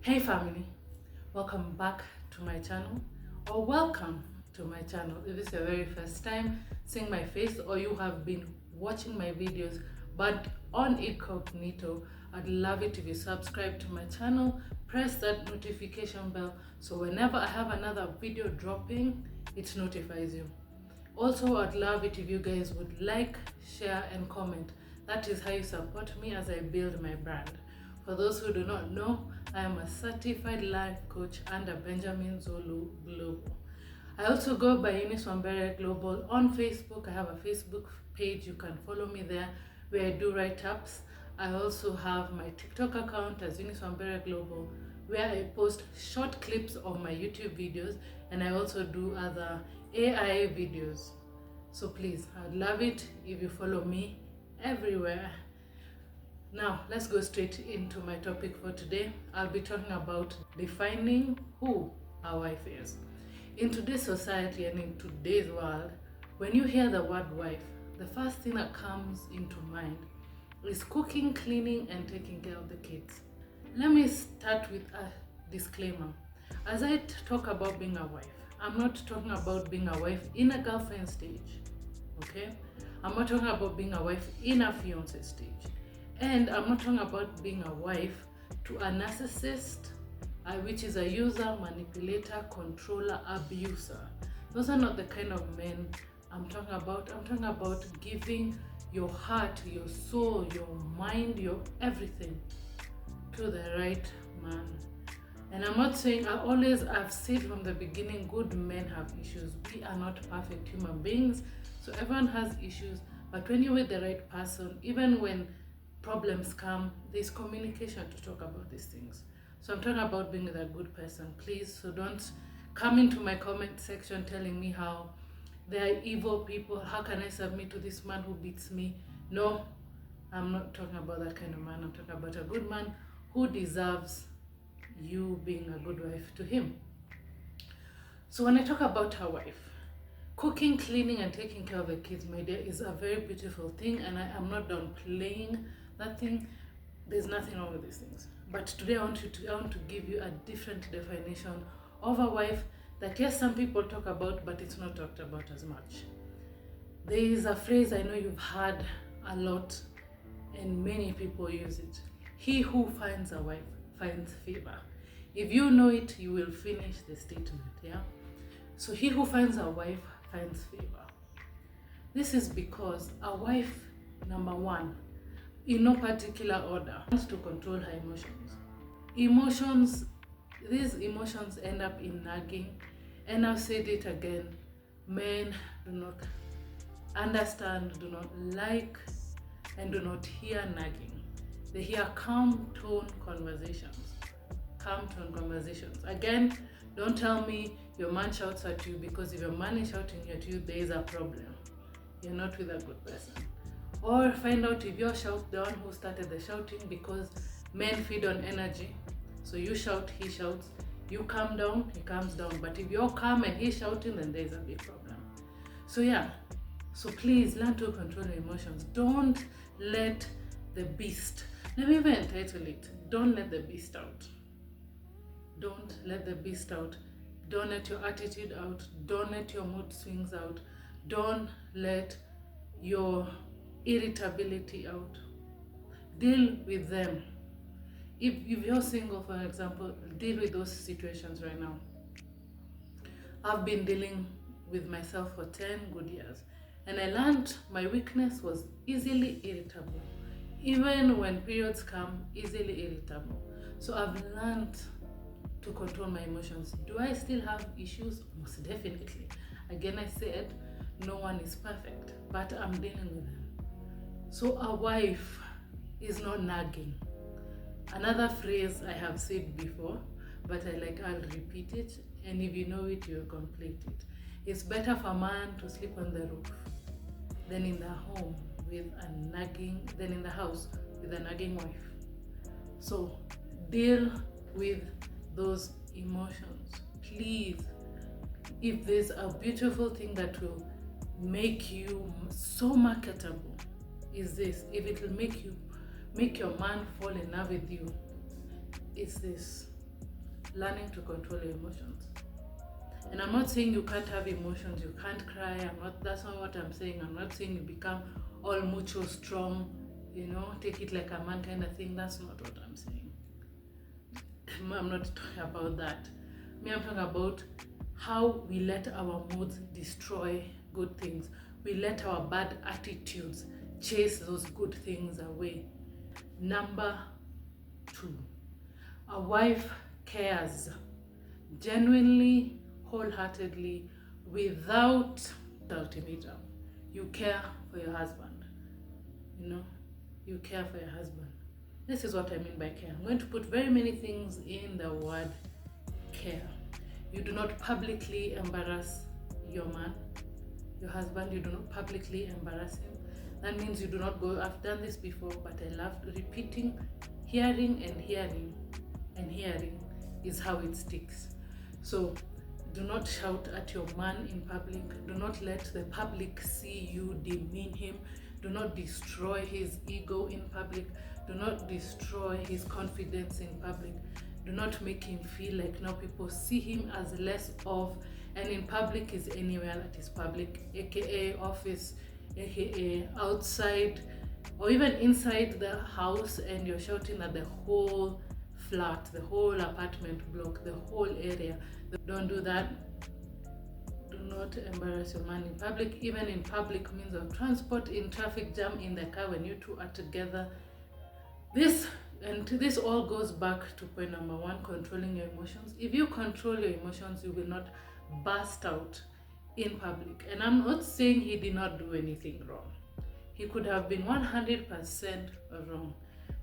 Hey family, welcome back to my channel, or welcome to my channel if it's your very first time seeing my face, or you have been watching my videos but on incognito. I'd love it if you subscribe to my channel, press that notification bell so whenever I have another video dropping, it notifies you. Also, I'd love it if you guys would like, share and comment. That is how you support me as I build my brand. For those who do not know, I am a certified life coach under Benjamin Zulu Global. I also go by Eunice Wambere Global on Facebook. I have a Facebook page. You can follow me there where I do write-ups. I also have my TikTok account as Eunice Wambere Global, where I post short clips of my YouTube videos, and I also do other AI videos. So please, I'd love it if you follow me everywhere. Now, let's go straight into my topic for today. I'll be talking about defining who our wife is. In today's society and in today's world, when you hear the word wife, the first thing that comes into mind is cooking, cleaning, and taking care of the kids. Let me start with a disclaimer. As I talk about being a wife, I'm not talking about being a wife in a girlfriend stage, okay? I'm not talking about being a wife in a fiancé stage. And I'm not talking about being a wife to a narcissist, which is a user, manipulator, controller, abuser. Those are not the kind of men I'm talking about. I'm talking about giving your heart, your soul, your mind, your everything to the right man. And I'm not saying, I've said from the beginning, good men have issues. We are not perfect human beings, so everyone has issues. But when you're with the right person, even when problems come, there's communication to talk about these things. So I'm talking about being a good person, please. So don't come into my comment section telling me how they are evil people. How can I submit to this man who beats me? No, I'm not talking about that kind of man. I'm talking about a good man who deserves you being a good wife to him. So when I talk about a wife, cooking, cleaning, and taking care of the kids, my dear, is a very beautiful thing, and I am not downplaying that thing. There's nothing wrong with these things. But today I want to give you a different definition of a wife that, yes, some people talk about, but it's not talked about as much. There is a phrase I know you've heard a lot, and many people use it. He who finds a wife finds favor. If you know it, you will finish the statement, yeah? So he who finds a wife finds favor. This is because a wife, number one, in no particular order, wants to control her emotions. These emotions end up in nagging, and I've said it again, men do not understand, do not like, and do not hear nagging. They hear calm tone conversations. Again, don't tell me your man shouts at you, because if your man is shouting at you, there is a problem. You're not with a good person. Or find out if you're the one who started the shouting, because men feed on energy. So you shout, he shouts. You calm down, he calms down. But if you're calm and he's shouting, then there's a big problem. So yeah, so please learn to control your emotions. Don't let the beast, let me even entitle it, don't let the beast out. Don't let the beast out. Don't let your attitude out. Don't let your mood swings out. Don't let your irritability out. Deal with them. If you're single, for example, deal with those situations right now. I've been dealing with myself for 10 good years, and I learned my weakness was easily irritable. Even when periods come, easily irritable. So I've learned to control my emotions. Do I still have issues? Most definitely. Again, I said no one is perfect, but I'm dealing with them. So a wife is not nagging. Another phrase I have said before, but I'll repeat it, and if you know it, you'll complete it. It's better for a man to sleep on the roof than in the home with a nagging, than in the house with a nagging wife. So deal with those emotions, please. If there's a beautiful thing that will make you so marketable, is this. If it will make your man fall in love with you, it's this. learning to control your emotions. And I'm not saying you can't have emotions, you can't cry. That's not what I'm saying. I'm not saying you become all mucho strong, take it like a man kind of thing. That's not what I'm saying. I'm not talking about that. I'm talking about how we let our moods destroy good things. We let our bad attitudes chase those good things away. Number 2, a wife cares genuinely, wholeheartedly, without ultimatum. You care for your husband. You care for your husband. This is what I mean by care. I'm going to put very many things in the word care. You do not publicly embarrass your man, your husband. You do not publicly embarrass him. That means you do not go, I've done this before, but I love repeating. Hearing is how it sticks. So do not shout at your man in public. Do not let the public see you demean him. Do not destroy his ego in public. Do not destroy his confidence in public. Do not make him feel like now people see him as less of, and in public is anywhere that is public, aka office, aka outside, or even inside the house, and you're shouting at the whole flat, the whole apartment block, the whole area. Don't do that. Do not embarrass your man in public, even in public means of transport, in traffic jam, in the car when you two are together. This all goes back to point number 1, controlling your emotions. If you control your emotions, you will not burst out in public. And I'm not saying he did not do anything wrong. He could have been 100% wrong,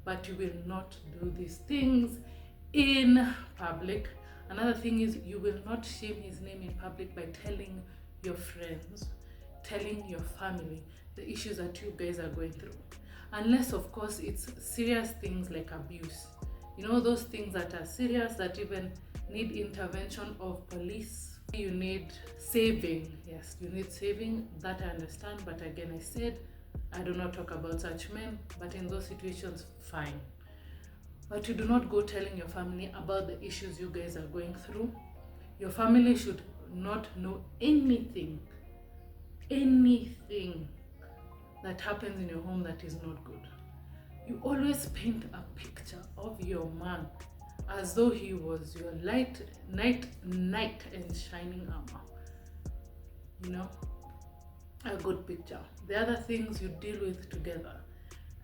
but you will not do these things in public. Another thing is, you will not shame his name in public by telling your friends, telling your family the issues that you guys are going through. Unless, of course, it's serious things like abuse. Those things that are serious, that even need intervention of police. You need saving. Yes, you need saving. That I understand. But again, I said, I do not talk about such men. But in those situations, fine. But you do not go telling your family about the issues you guys are going through. Your family should not know anything that happens in your home that is not good. You always paint a picture of your man as though he was your knight in shining armor. A good picture. The other things you deal with together.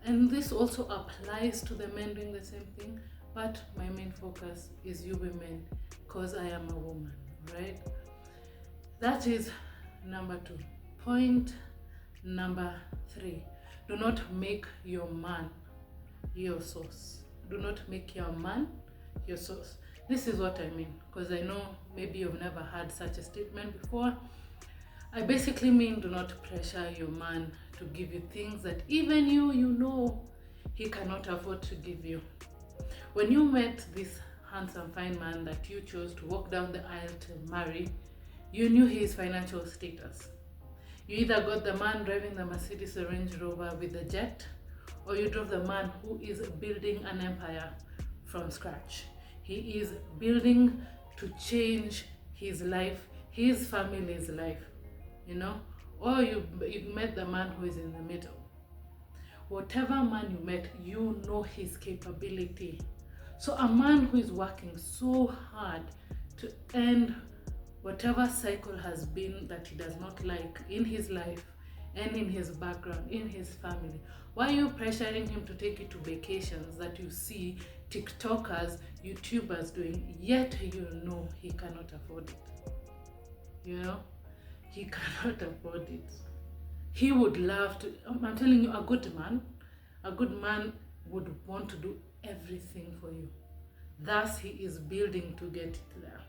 And this also applies to the men doing the same thing, but my main focus is you women, because I am a woman, right? That is number 2. Point number 3, do not make your man your source. Do not make your man your source. This is what I mean, because I know maybe you've never heard such a statement before. I basically mean, do not pressure your man to give you things that even you know he cannot afford to give you. When you met this handsome, fine man that you chose to walk down the aisle to marry, you knew his financial status. You either got the man driving the Mercedes Range Rover with the jet, or you drove the man who is building an empire from scratch. He is building to change his life, his family's life, or you met the man who is in the middle. Whatever man you met, you know his capability. So a man who is working so hard to end whatever cycle has been that he does not like in his life and in his background, in his family, why are you pressuring him to take you to vacations that you see TikTokers, YouTubers doing, yet you know he cannot afford it? He cannot afford it. He would love to. I'm telling you, a good man would want to do everything for you. Thus, he is building to get it there.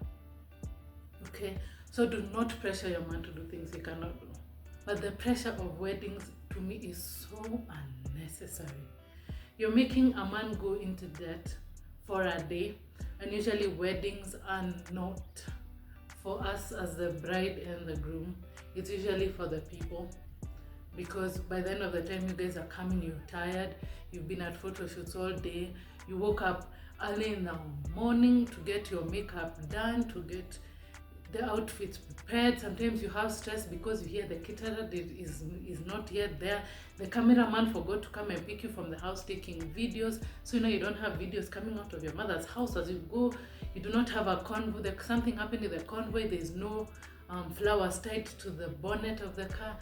Okay? So do not pressure your man to do things he cannot do. But the pressure of weddings, to me, is so unnecessary. You're making a man go into debt for a day, and usually weddings are not for us as the bride and the groom. It's usually for the people, because by the end of the time you guys are coming, you're tired, you've been at photo shoots all day, you woke up early in the morning to get your makeup done, to get the outfits prepared. Sometimes you have stress because you hear the caterer is not yet there. The cameraman forgot to come and pick you from the house taking videos. So you don't have videos coming out of your mother's house as you go. You do not have a convoy. There's something happened in the convoy. There's no flowers tied to the bonnet of the car.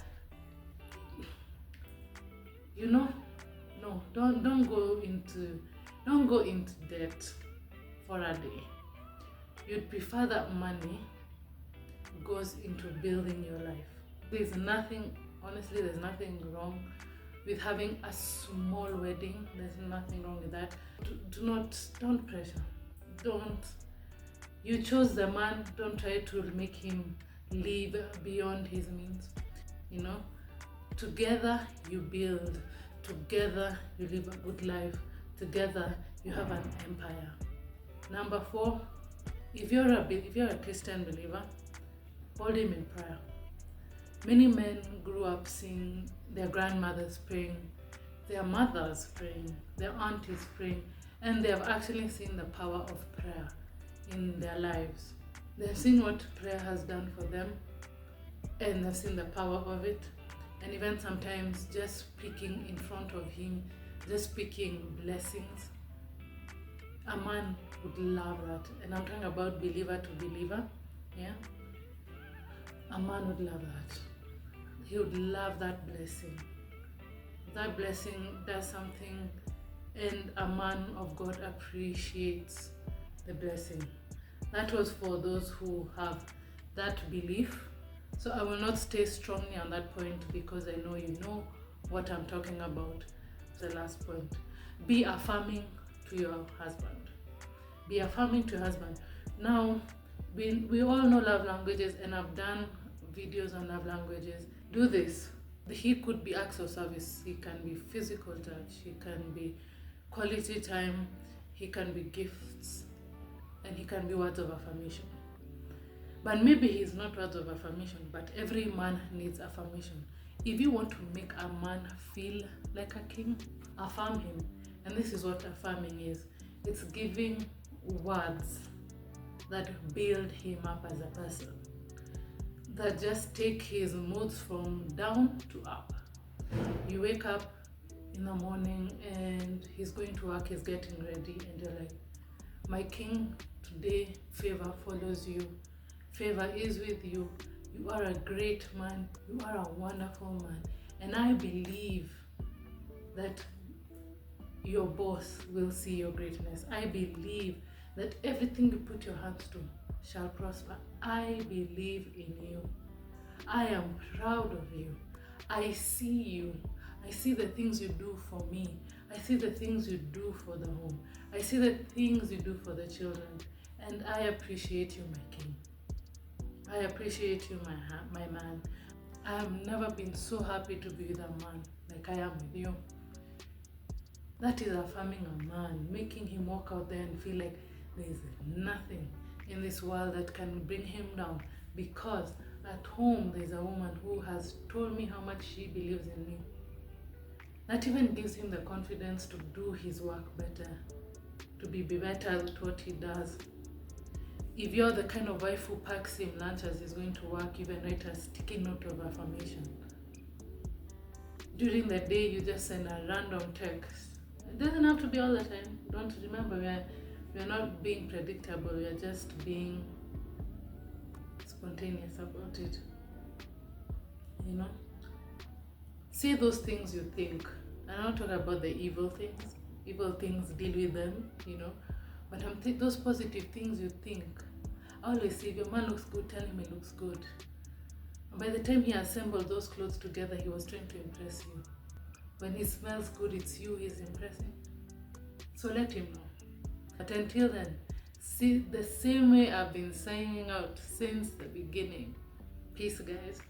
No, don't go into debt for a day. You'd prefer that money goes into building your life. Honestly, there's nothing wrong with having a small wedding. There's nothing wrong with that. Don't pressure. You chose the man, don't try to make him live beyond his means. Together you build, together you live a good life, together you have an empire. Number 4, if you're a Christian believer, hold him in prayer. Many men grew up seeing their grandmothers praying, their mothers praying, their aunties praying, and they have actually seen the power of prayer in their lives. They've seen what prayer has done for them, and they've seen the power of it. And even sometimes just speaking in front of him, just speaking blessings. A man would love that. And I'm talking about believer to believer. Yeah? A man would love that. He would love that blessing. That blessing does something, and a man of God appreciates the blessing. That was for those who have that belief. So I will not stay strongly on that point because I know you know what I'm talking about. The last point. Be affirming to your husband. Be affirming to your husband. Now, we all know love languages, and I've done videos on love languages. Do this. He could be acts of service. He can be physical touch. He can be quality time. He can be gifts. And he can be words of affirmation. But maybe he's not words of affirmation, but every man needs affirmation. If you want to make a man feel like a king, affirm him. And this is what affirming is. It's giving words that build him up as a person, that just take his moods from down to up. You wake up in the morning and he's going to work, he's getting ready, and you're like, my king, today favor follows you. Favor is with you. You are a great man. You are a wonderful man. And I believe that your boss will see your greatness. I believe that everything you put your hands to shall prosper. I believe in you. I am proud of you. I see you. I see the things you do for me. I see the things you do for the home. I see the things you do for the children. And I appreciate you, my king. I appreciate you, my man. I have never been so happy to be with a man like I am with you. That is affirming a man, making him walk out there and feel like there is nothing in this world that can bring him down, because at home there's a woman who has told me how much she believes in me. That even gives him the confidence to do his work better, to be better at what he does. If you're the kind of wife who packs him lunch as he's going to work, even write a sticky note of affirmation. During the day, you just send a random text. It doesn't have to be all the time. Don't remember, we're not being predictable. We're just being spontaneous about it. Say those things you think. And I'm not talking about the evil things. Evil things, deal with them, But those positive things you think. I always say, if your man looks good, tell him he looks good. And by the time he assembled those clothes together, he was trying to impress you. When he smells good, it's you he's impressing. So let him know. But until then, see the same way I've been signing out since the beginning. Peace, guys.